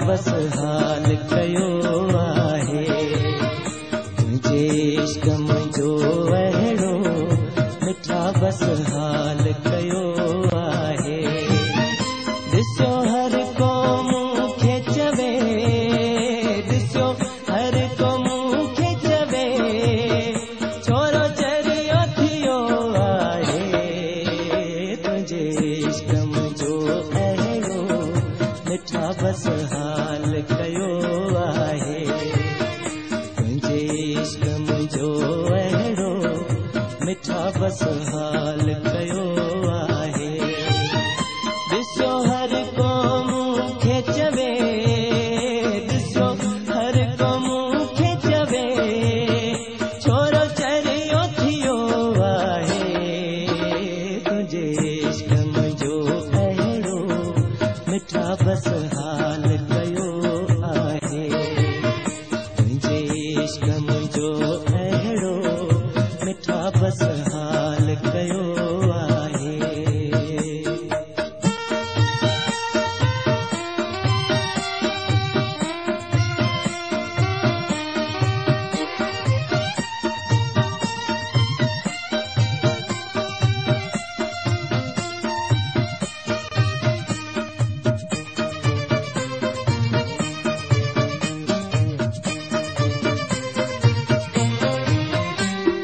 बस हाल कयो आहे तुझे इश्क मुंहिंजो अहिड़ो मिठा बस हाल कयो आहे ॾिसो हर को मूंखे चवे ॾिसो हर को मूंखे चवे छोरो चरियो थियो आहे तुझे इश्क मुंहिंजो अहिड़ो मिठा बस हाल कयो आहे तुझे इश्क मुंहिंजो अहिड़ो मिठा बस हाल कयो आहे ॾिसो हर को मूंखे चवे ॾिसो हर को मूंखे चवे छोरो चरियो थियो आहे तुझे इश्क मुंहिंजो अहिड़ो मिठा बस हाल कयो आहे तुझे इश्क मुंहिंजो अहिड़ो मिठा बस हाल कयो आहे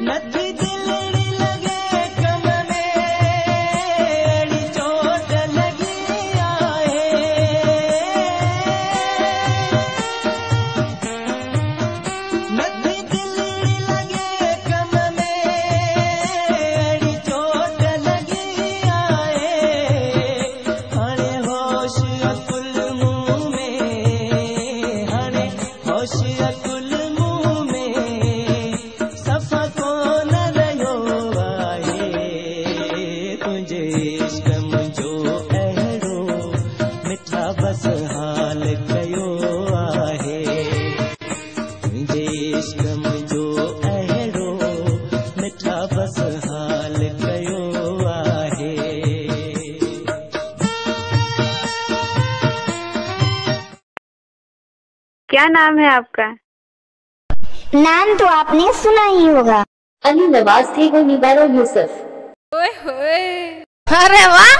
नथी दिलड़ी लगे कम में अड़ी चोट लगी आहे नथी दिलड़ी लगे कम में अड़ी चोट लगी आहे हाणे होश अकुल मुंह में हाणे होश अकुल मुंह में सफ़ा कोन रहियो आहे तुंहिंजे इश्क मुंहिंजो अहिड़ो मिठा बस हाल कयो आहे तुंहिंजे इश्क मुंहिंजो अहिड़ो मिठा बस हाल कयो आहे क्या नाम है आपका? नाम तो आपने सुना ही होगा। अली नवाज थे वो निबारो यूसुफ। ओए होए अरे वाह।